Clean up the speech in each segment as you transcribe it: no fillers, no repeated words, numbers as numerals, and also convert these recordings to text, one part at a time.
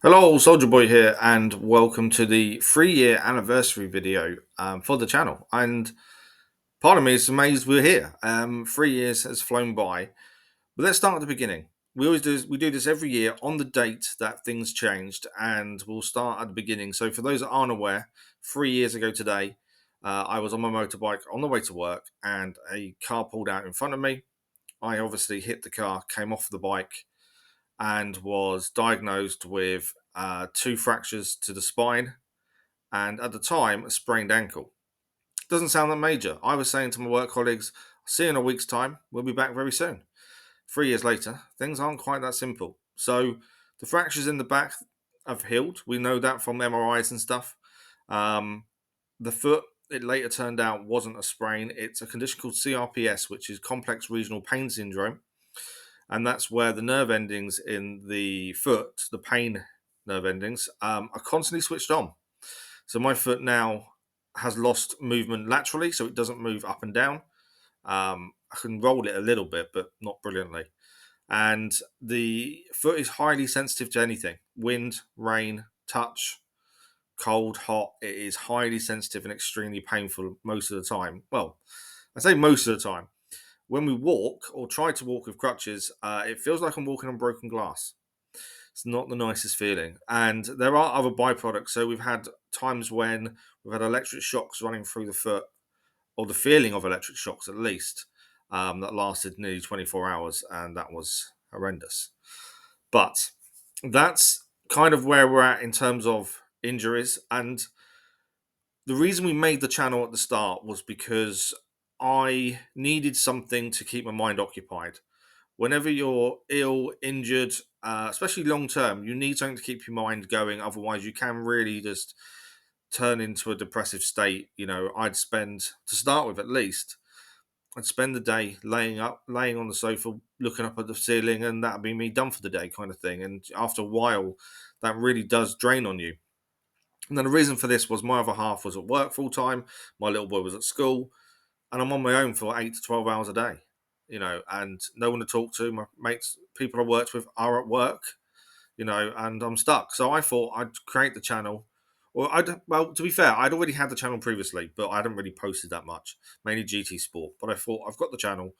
Hello, Soldierboy here, and welcome to the 3 year anniversary video for the channel. And part of me is amazed we're here. 3 years has flown by, but let's start at the beginning. We do this every year on the date that things changed, and we'll start at the beginning. So, for those that aren't aware, 3 years ago today, I was on my motorbike on the way to work, and a car pulled out in front of me. I obviously hit the car, came off the bike, and was diagnosed with two fractures to the spine and at the time a sprained ankle. Doesn't sound that major. I was saying to my work colleagues, see you in a week's time, we'll be back very soon. 3 years later, things aren't quite that simple. So the fractures in the back have healed. We know that from MRIs and stuff. Um, the foot, it later turned out, wasn't a sprain. It's a condition called CRPS, which is complex regional pain syndrome, and that's where the nerve endings in the foot, the pain nerve endings, are constantly switched on. So my foot now has lost movement laterally, so it doesn't move up and down. I can roll it a little bit, but not brilliantly. And the foot is highly sensitive to anything: wind, rain, touch, cold, hot. It is highly sensitive and extremely painful most of the time. Well, I say most of the time. When we walk or try to walk with crutches, it feels like I'm walking on broken glass. It's not the nicest feeling. And there are other byproducts. So we've had times when we've had electric shocks running through the foot, or the feeling of electric shocks at least, that lasted nearly 24 hours. And that was horrendous. But that's kind of where we're at in terms of injuries. And the reason we made the channel at the start was because I needed something to keep my mind occupied. Whenever you're ill, injured, especially long term, you need something to keep your mind going. Otherwise, you can really just turn into a depressive state. I'd spend, to start with at least, I'd spend the day laying on the sofa, looking up at the ceiling, and that'd be me done for the day, kind of thing. And after a while, that really does drain on you. And then the reason for this was my other half was at work full time, my little boy was at school, and I'm on my own for 8 to 12 hours a day. And no one to talk to. My mates, people I worked with, are at work. And I'm stuck. So I thought I'd create the channel. Well, to be fair, I'd already had the channel previously, but I hadn't really posted that much, mainly GT Sport. But I thought I've got the channel.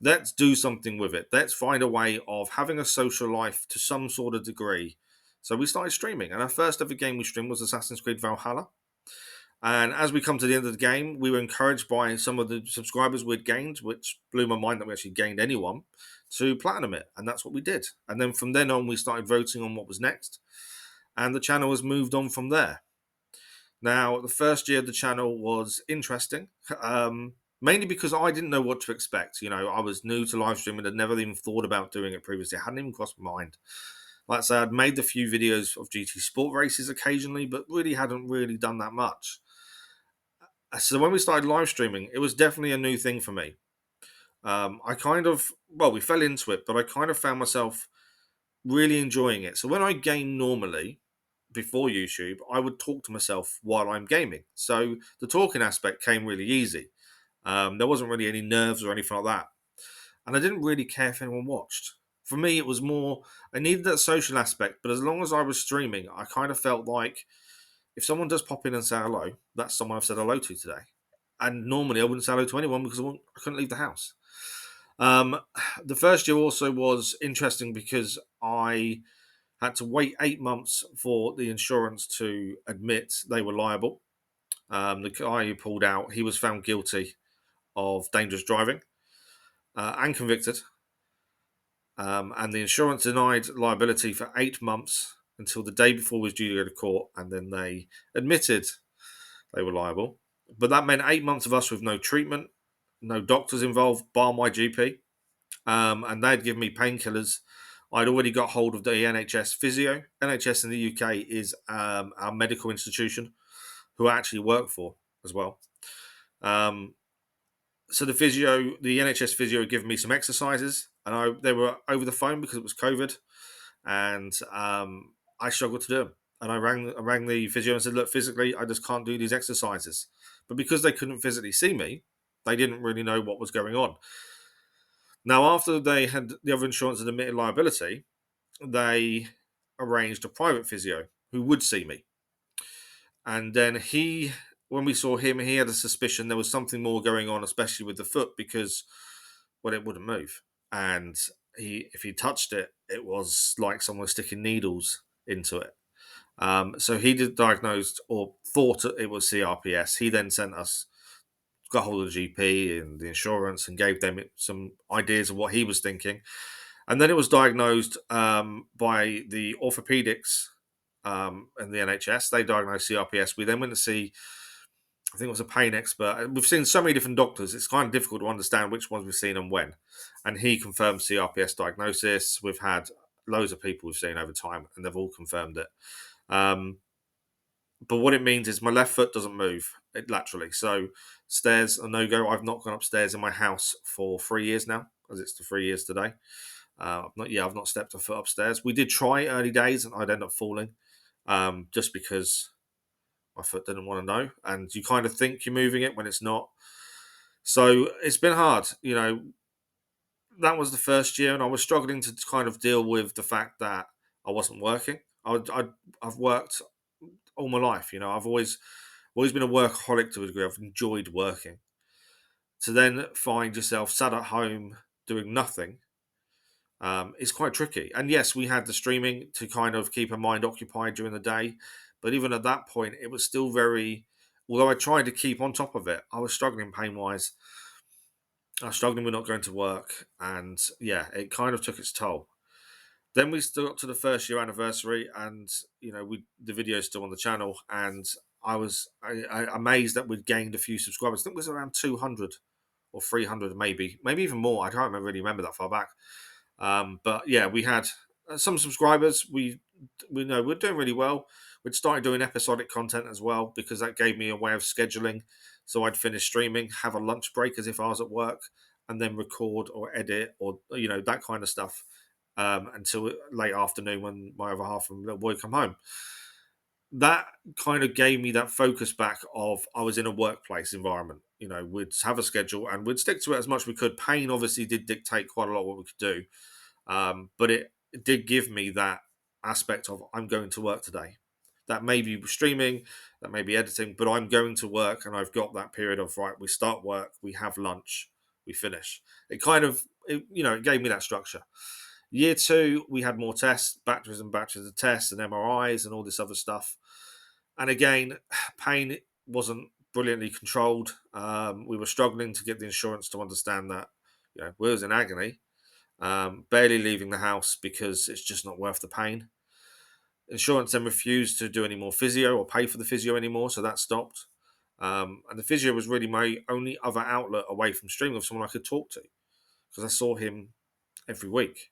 Let's do something with it. Let's find a way of having a social life to some sort of degree. So we started streaming, and our first ever game we streamed was Assassin's Creed Valhalla. And as we come to the end of the game, we were encouraged by some of the subscribers we'd gained, which blew my mind that we actually gained anyone, to platinum it. And that's what we did. And then from then on, we started voting on what was next. And the channel has moved on from there. Now, the first year of the channel was interesting, mainly because I didn't know what to expect. I was new to live streaming, had never even thought about doing it previously. It hadn't even crossed my mind. Like I said, I'd made the few videos of GT Sport races occasionally, but really hadn't really done that much. So when we started live streaming, it was definitely a new thing for me. We fell into it, but I kind of found myself really enjoying it. So when I game normally before YouTube, I would talk to myself while I'm gaming. So the talking aspect came really easy. There wasn't really any nerves or anything like that. And I didn't really care if anyone watched. For me, it was more, I needed that social aspect, but as long as I was streaming, I kind of felt like if someone does pop in and say hello, that's someone I've said hello to today. And normally I wouldn't say hello to anyone because I couldn't leave the house. Um, the first year also was interesting because I had to wait 8 months for the insurance to admit they were liable. The guy who pulled out, he was found guilty of dangerous driving and convicted. And the insurance denied liability for 8 months until the day before was due to go to court, and then they admitted they were liable. But that meant 8 months of us with no treatment, no doctors involved, bar my GP. And they'd given me painkillers. I'd already got hold of the NHS physio. NHS in the UK is our medical institution who I actually work for as well. So the NHS physio had given me some exercises, and they were over the phone because it was COVID, and I struggled to do them. And I rang the physio and said, "Look, physically, I just can't do these exercises." But because they couldn't physically see me, they didn't really know what was going on. Now, after they had the other insurance had admitted liability, they arranged a private physio who would see me. And then when we saw him, he had a suspicion there was something more going on, especially with the foot, because, well, it wouldn't move. And if he touched it, it was like someone was sticking needles into it. So he did diagnosed or thought it was CRPS. He then sent us, got hold of the GP and the insurance and gave them some ideas of what he was thinking. And then it was diagnosed by the orthopedics and the NHS. They diagnosed CRPS. We then went to see, I think it was a pain expert. We've seen so many different doctors, it's kind of difficult to understand which ones we've seen and when. And he confirmed CRPS diagnosis. We've had loads of people we've seen over time, and they've all confirmed it. But what it means is my left foot doesn't move laterally. So stairs are no go. I've not gone upstairs in my house for 3 years now, as it's the 3 years today. I've not stepped a foot upstairs. We did try early days, and I'd end up falling, just because my foot didn't want to know. And you kind of think you're moving it when it's not. So it's been hard. That was the first year, and I was struggling to kind of deal with the fact that I wasn't working. I've worked all my life. I've always been a workaholic to a degree. I've enjoyed working. To then find yourself sat at home doing nothing is quite tricky. And yes, we had the streaming to kind of keep our mind occupied during the day, but even at that point, it was still very. Although I tried to keep on top of it, I was struggling pain wise. I was struggling with not going to work, and yeah, it kind of took its toll. Then we still got to the first year anniversary, and the video's still on the channel, and I amazed that we'd gained a few subscribers. I think it was around 200 or 300, maybe even more. I can't really remember that far back. But yeah, we had some subscribers. We know we're doing really well. We'd started doing episodic content as well, because that gave me a way of scheduling. So I'd finish streaming, have a lunch break as if I was at work, and then record or edit or that kind of stuff until late afternoon when my other half and little boy come home. That kind of gave me that focus back of I was in a workplace environment. We'd have a schedule and we'd stick to it as much as we could. Pain obviously did dictate quite a lot of what we could do, but it did give me that aspect of I'm going to work today. That may be streaming, that may be editing, but I'm going to work, and I've got that period of right. We start work, we have lunch, we finish. It gave me that structure. Year two, we had more tests, batches and batches of tests and MRIs and all this other stuff. And again, pain wasn't brilliantly controlled. We were struggling to get the insurance to understand that we was in agony, barely leaving the house because it's just not worth the pain. Insurance then refused to do any more physio or pay for the physio anymore, so that stopped. And the physio was really my only other outlet away from streaming, of someone I could talk to, because I saw him every week.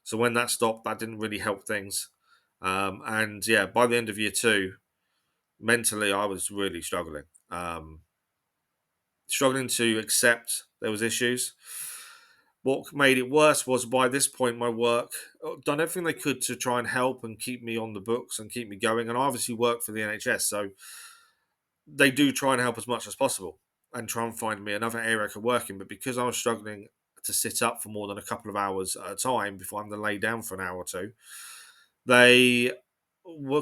So when that stopped, that didn't really help things. And yeah, by the end of year two, mentally, I was really struggling. Struggling to accept there was issues. What made it worse was by this point, my work done everything they could to try and help and keep me on the books and keep me going. And I obviously work for the NHS, so they do try and help as much as possible and try and find me another area I could work in. But because I was struggling to sit up for more than a couple of hours at a time before I'm going to lay down for an hour or two, they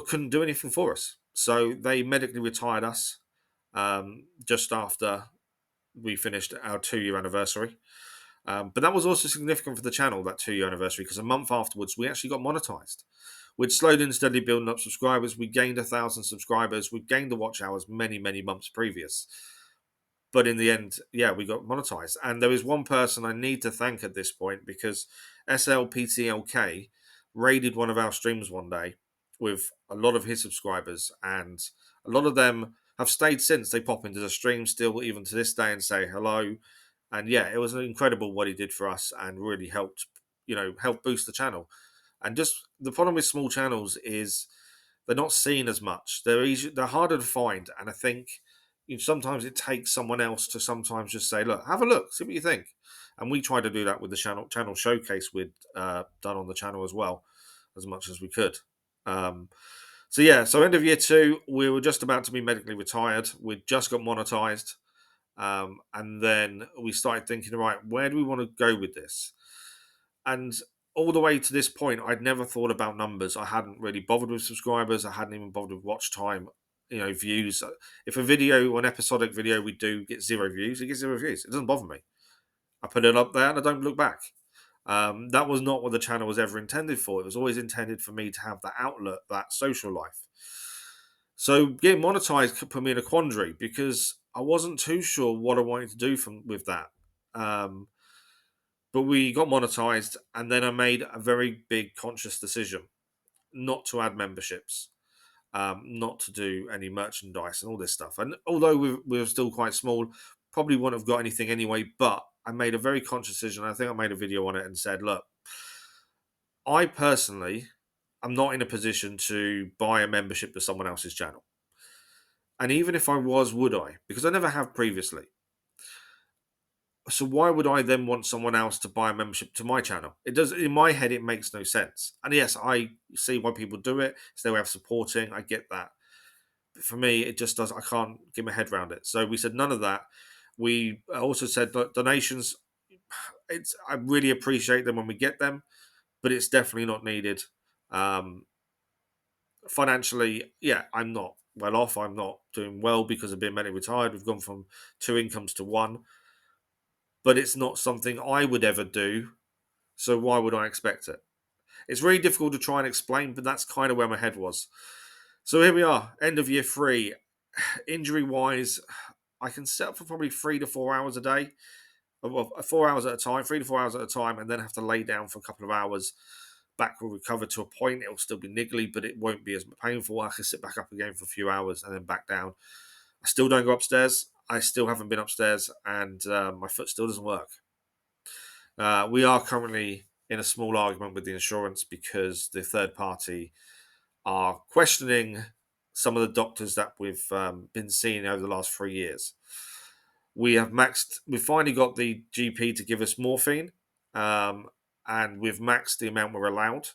couldn't do anything for us. So they medically retired us just after we finished our 2-year anniversary. But that was also significant for the channel, that 2-year anniversary, because a month afterwards, we actually got monetized. We'd slowly and steadily building up subscribers. We gained 1,000 subscribers. We gained the watch hours many, many months previous. But in the end, yeah, we got monetized. And there is one person I need to thank at this point, because SLPTLK raided one of our streams one day with a lot of his subscribers, and a lot of them have stayed since. They pop into the stream still, even to this day, and say hello. And yeah, it was incredible what he did for us, and really helped boost the channel. And just the problem with small channels is they're not seen as much. They're harder to find, and I think sometimes it takes someone else to sometimes just say, "Look, have a look, see what you think." And we try to do that with the channel showcase we'd done on the channel as well, as much as we could. So end of year two, we were just about to be medically retired. We'd just got monetized. And then we started thinking, right, where do we want to go with this? And all the way to this point, I'd never thought about numbers. I hadn't really bothered with subscribers. I hadn't even bothered with watch time, views. If a video, an episodic video we do get 0 views, it gets 0 views. It doesn't bother me. I put it up there and I don't look back. That was not what the channel was ever intended for. It was always intended for me to have that outlet, that social life. So getting monetized put me in a quandary because I wasn't too sure what I wanted to do with that. But we got monetized, and then I made a very big conscious decision not to add memberships, not to do any merchandise and all this stuff. And although we were still quite small, probably wouldn't have got anything anyway. But I made a very conscious decision. I think I made a video on it and said, look, I personally am not in a position to buy a membership to someone else's channel. And even if I was, would I? Because I never have previously. So why would I then want someone else to buy a membership to my channel? It does, in my head, it makes no sense. And yes, I see why people do it. It's their way of supporting. I get that. But for me, it just does. I can't get my head around it. So we said none of that. We also said donations. I really appreciate them when we get them, but it's definitely not needed. Financially, yeah, I'm not well off. I'm not doing well because of being mentally retired. We've gone from 2 incomes to one, but it's not something I would ever do. So why would I expect it? It's really difficult to try and explain, but that's kind of where my head was. So here we are, end of year 3. Injury wise, I can set up for probably 3 to 4 hours a day. Well, 4 hours at a time, 3 to 4 hours at a time, and then have to lay down for a couple of hours. Back will recover to a point. It'll still be niggly, but it won't be as painful. I can sit back up again for a few hours and then back down. I still don't go upstairs. I still haven't been upstairs, and my foot still doesn't work. We are currently in a small argument with the insurance because the third party are questioning some of the doctors that we've been seeing over the last 3 years. We finally got the GP to give us morphine, and we've maxed the amount we're allowed,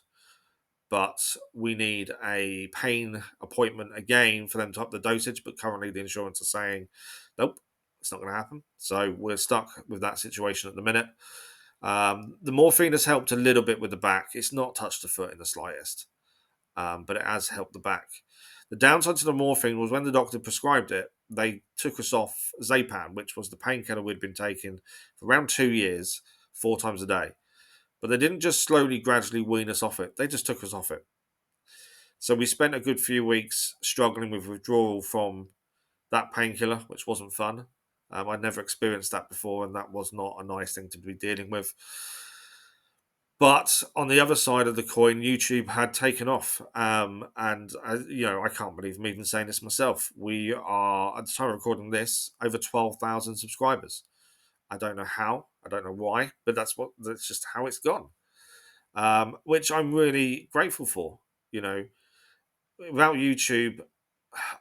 but we need a pain appointment again for them to up the dosage, but currently the insurance are saying, nope, it's not going to happen. So we're stuck with that situation at the minute. The morphine has helped a little bit with the back. It's not touched the foot in the slightest, but it has helped the back. The downside to the morphine was when the doctor prescribed it, they took us off Zapan, which was the painkiller we'd been taking for around 2 years, 4 times a day. But they didn't just slowly, gradually wean us off it. They just took us off it. So we spent a good few weeks struggling with withdrawal from that painkiller, which wasn't fun. I'd never experienced that before, and that was not a nice thing to be dealing with. But on the other side of the coin, YouTube had taken off, and I can't believe I'm even saying this myself. We are, at the time of recording this, over 12,000 subscribers. I don't know how, I don't know why, but that's just how it's gone. Which I'm really grateful for. Without YouTube,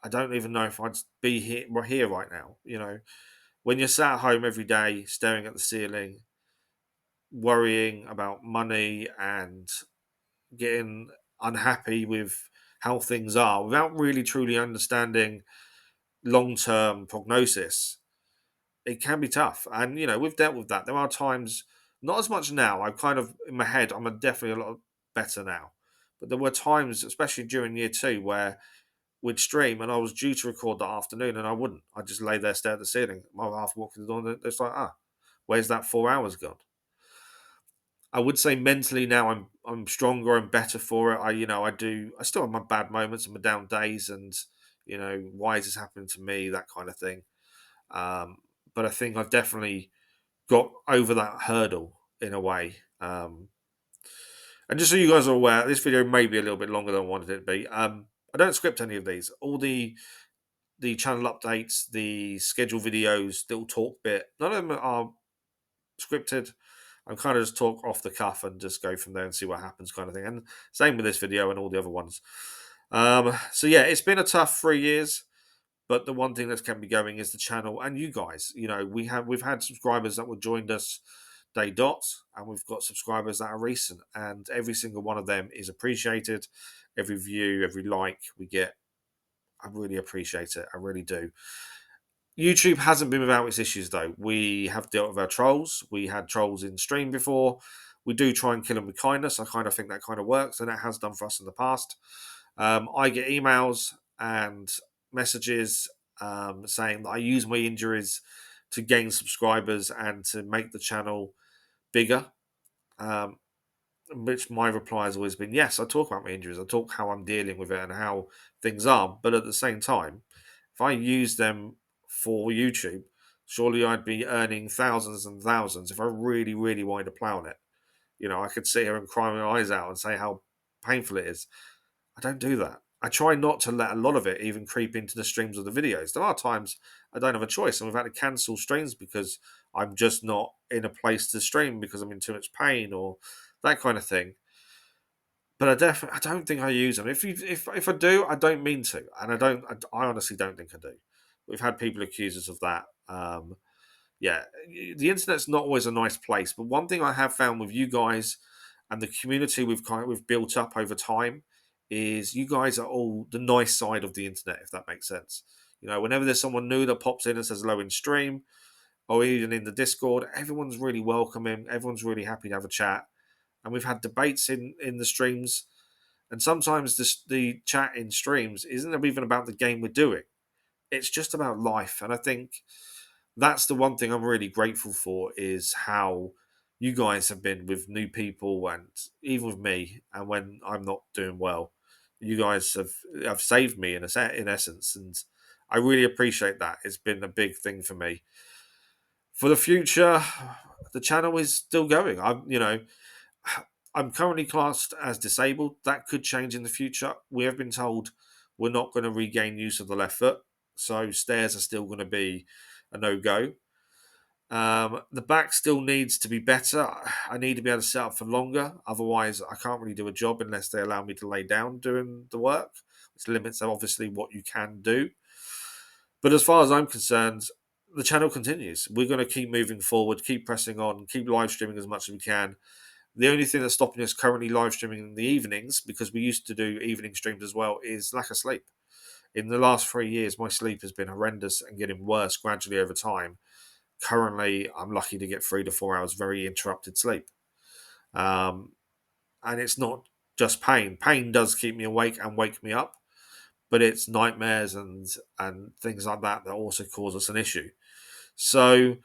I don't even know if I'd be here right now. When you're sat at home every day, staring at the ceiling, worrying about money and getting unhappy with how things are without really truly understanding long-term prognosis, it can be tough. And we've dealt with that. There are times, not as much now. I'm kind of in my head, I'm definitely a lot better now. But there were times, especially during year 2, where we'd stream and I was due to record that afternoon and I wouldn't. I'd just lay there, stare at the ceiling. My half walking the door and it's like, where's that 4 hours gone? I would say mentally now I'm stronger and better for it. I still have my bad moments and my down days and why is this happening to me, that kind of thing. But I think I've definitely got over that hurdle in a way. And just so you guys are aware, this video may be a little bit longer than I wanted it to be. I don't script any of these. All the channel updates, the schedule videos, little talk bit, none of them are scripted. I'm kind of just talk off the cuff and just go from there and see what happens, kind of thing. And same with this video and all the other ones. So yeah, it's been a tough 3 years, but the one thing that's kept me going is the channel and you guys. We've had subscribers that were joined us day dot, and we've got subscribers that are recent, and every single one of them is appreciated. Every view, every like we get, I really appreciate it. I really do. YouTube hasn't been without its issues, though. We have dealt with our trolls. We had trolls in stream before. we do try and kill them with kindness. I kind of think that kind of works, and that has done for us in the past. I get emails and messages saying that I use my injuries to gain subscribers and to make the channel bigger. Um, which my reply has always been, yes, I talk about my injuries. I talk how I'm dealing with it and how things are. But at the same time, if I use them for YouTube, surely I'd be earning thousands and thousands if I really, really wanted to plow on it. I could sit here and cry my eyes out and say how painful it is. I don't do that. I try not to let a lot of it even creep into the streams of the videos. There are times I don't have a choice, and we've had to cancel streams because I'm just not in a place to stream because I'm in too much pain or that kind of thing. But I don't think I use them. If I do, I don't mean to, and I honestly don't think I do. We've had people accuse us of that. Yeah, the internet's not always a nice place, but one thing I have found with you guys and the community we've built up over time is you guys are all the nice side of the internet, if that makes sense. Whenever there's someone new that pops in and says hello in stream or even in the Discord, everyone's really welcoming. Everyone's really happy to have a chat, and we've had debates in the streams. And sometimes the chat in streams isn't even about the game we're doing; it's just about life. And I think that's the one thing I'm really grateful for is how you guys have been with new people and even with me. And when I'm not doing well, you guys have saved me in essence, and I really appreciate that. It's been a big thing for me. For the future, the channel is still going. I'm currently classed as disabled. That could change in the future. We have been told we're not going to regain use of the left foot, so stairs are still going to be a no go. The back still needs to be better. I need to be able to sit up for longer. Otherwise, I can't really do a job unless they allow me to lay down doing the work, which limits obviously what you can do. But as far as I'm concerned, the channel continues. We're going to keep moving forward, keep pressing on, keep live streaming as much as we can. The only thing that's stopping us currently live streaming in the evenings, because we used to do evening streams as well, is lack of sleep. In the last 3 years, my sleep has been horrendous and getting worse gradually over time. Currently, I'm lucky to get 3 to 4 hours very interrupted sleep. Um, and it's not just pain. Pain does keep me awake and wake me up, but it's nightmares and things like that that also cause us an issue. So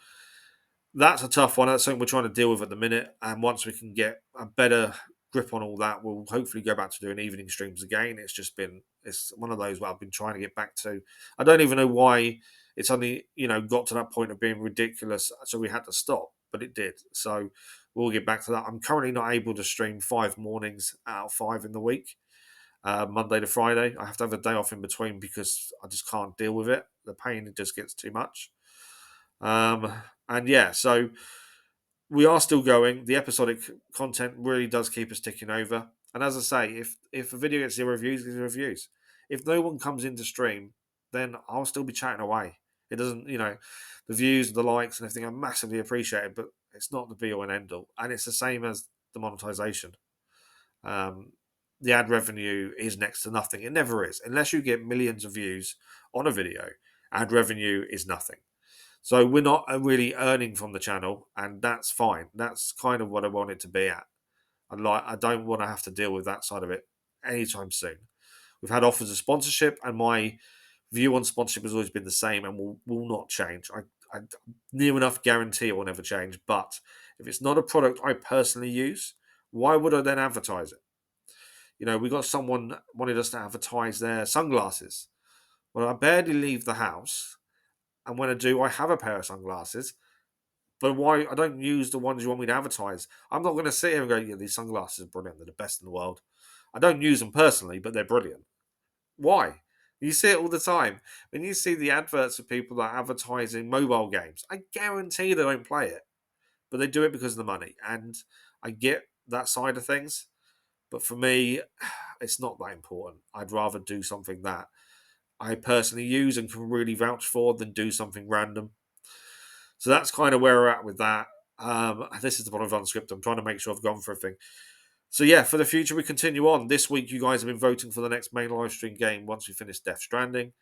that's a tough one. That's something we're trying to deal with at the minute. And once we can get a better grip on all that, we'll hopefully go back to doing evening streams again. It's one of those where I've been trying to get back to. I don't even know why it's only got to that point of being ridiculous, so we had to stop, but it did. So we'll get back to that. I'm currently not able to stream 5 mornings out of 5 in the week, Monday to Friday. I have to have a day off in between because I just can't deal with it. The pain just gets too much. And yeah, so we are still going. The episodic content really does keep us ticking over. And as I say, if a video gets 0 views, it's 0 views. If no one comes into stream, then I'll still be chatting away. It doesn't, the views, the likes, and everything are massively appreciated, but it's not the be all and end all. And it's the same as the monetization. Um, the ad revenue is next to nothing. It never is. Unless you get millions of views on a video, ad revenue is nothing. So we're not really earning from the channel, and that's fine. That's kind of what I want it to be at. I don't want to have to deal with that side of it anytime soon. We've had offers of sponsorship, and my view on sponsorship has always been the same and will not change. I near enough guarantee it will never change. But if it's not a product I personally use, why would I then advertise it? We got someone wanted us to advertise their sunglasses. Well, I barely leave the house, and when I do, I have a pair of sunglasses. But why? I don't use the ones you want me to advertise. I'm not going to sit here and go, yeah, these sunglasses are brilliant. They're the best in the world. I don't use them personally, but they're brilliant. Why? You see it all the time. When you see the adverts of people that are advertising mobile games, I guarantee they don't play it. But they do it because of the money. And I get that side of things. But for me, it's not that important. I'd rather do something that I personally use and can really vouch for than do something random. So that's kind of where we're at with that. This is the bottom of unscripted. I'm trying to make sure I've gone for everything. So yeah, for the future, we continue on. This week, you guys have been voting for the next main live stream game once we finish Death Stranding,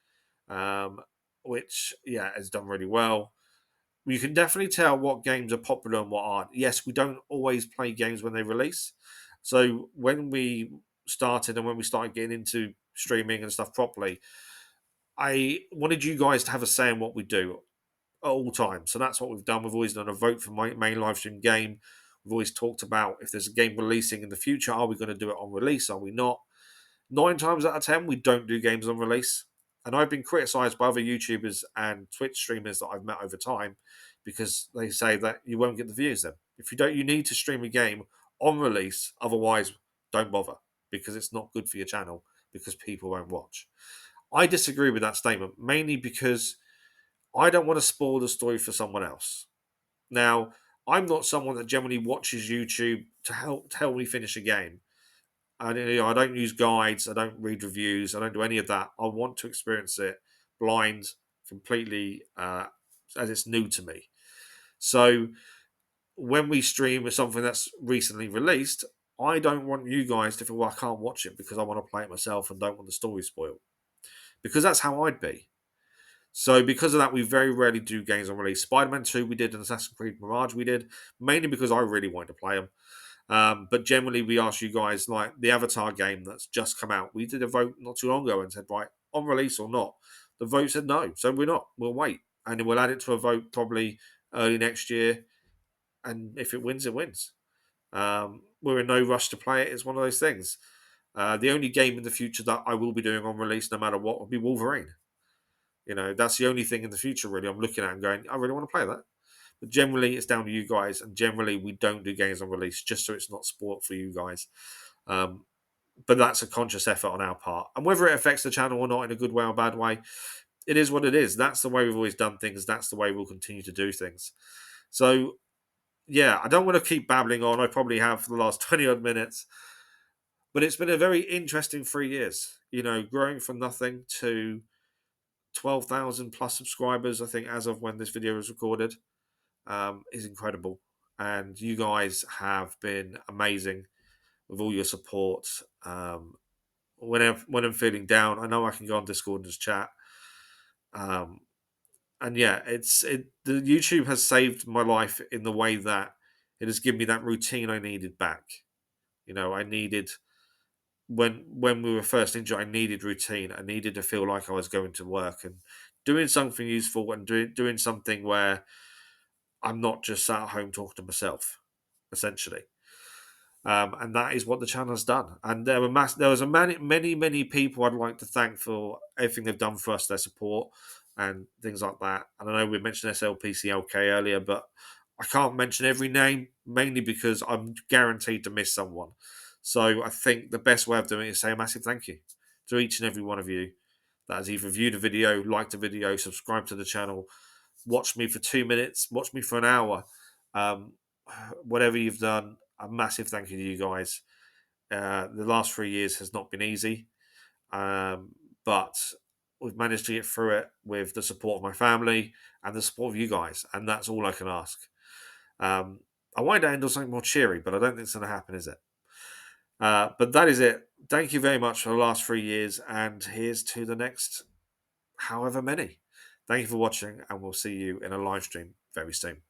which, yeah, has done really well. you can definitely tell what games are popular and what aren't. Yes, we don't always play games when they release. So when we started and when we started getting into streaming and stuff properly, I wanted you guys to have a say in what we do at all times. So that's what we've done. We've always done a vote for my main live stream game. We've always talked about if there's a game releasing in the future, are we going to do it on release? Are we not? 9 times out of 10, we don't do games on release. And I've been criticised by other YouTubers and Twitch streamers that I've met over time because they say that you won't get the views then. If you don't, you need to stream a game on release. Otherwise, don't bother because it's not good for your channel because people won't watch. I disagree with that statement mainly because I don't want to spoil the story for someone else. Now, I'm not someone that generally watches YouTube to help tell me finish a game. I don't use guides. I don't read reviews. I don't do any of that. I want to experience it blind, completely, as it's new to me. So when we stream with something that's recently released, I don't want you guys to feel, well, I can't watch it because I want to play it myself and don't want the story spoiled. Because that's how I'd be. So because of that, we very rarely do games on release. Spider-Man 2 we did, and Assassin's Creed Mirage we did, mainly because I really wanted to play them. But generally, we ask you guys, like the Avatar game that's just come out. We did a vote not too long ago and said, right, on release or not. The vote said no, so we're not. We'll wait, and then we'll add it to a vote probably early next year. And if it wins, it wins. We're in no rush to play it. It's one of those things. The only game in the future that I will be doing on release, no matter what, will be Wolverine. That's the only thing in the future really I'm looking at and going, I really want to play that. But generally, it's down to you guys, and generally, we don't do games on release just so it's not sport for you guys. Um, but that's a conscious effort on our part, and whether it affects the channel or not in a good way or bad way, it is what it is. That's the way we've always done things. That's the way we'll continue to do things. So, yeah, I don't want to keep babbling on. I probably have for the last 20 odd minutes, but it's been a very interesting 3 years. Growing from nothing to 12,000 plus subscribers. I think as of when this video was recorded. Is incredible. And you guys have been amazing with all your support. When I'm feeling down, I know I can go on Discord and just chat. And yeah, the YouTube has saved my life in the way that it has given me that routine I needed back. I needed when we were first injured, I needed routine. I needed to feel like I was going to work and doing something useful and doing something where I'm not just sat at home talking to myself, essentially. And that is what the channel has done. And there was many people I'd like to thank for everything they've done for us, their support and things like that. And I know we mentioned SLPCLK earlier, but I can't mention every name mainly because I'm guaranteed to miss someone. So I think the best way of doing it is say a massive thank you to each and every one of you that has either viewed a video, liked a video, subscribed to the channel, watched me for 2 minutes, watched me for an hour. Um, Whatever you've done, a massive thank you to you guys. The last 3 years has not been easy, but we've managed to get through it with the support of my family and the support of you guys, and that's all I can ask. I wanted to end on something more cheery, but I don't think it's going to happen, is it? But that is it. Thank you very much for the last 3 years, and here's to the next however many. Thank you for watching, and we'll see you in a live stream very soon.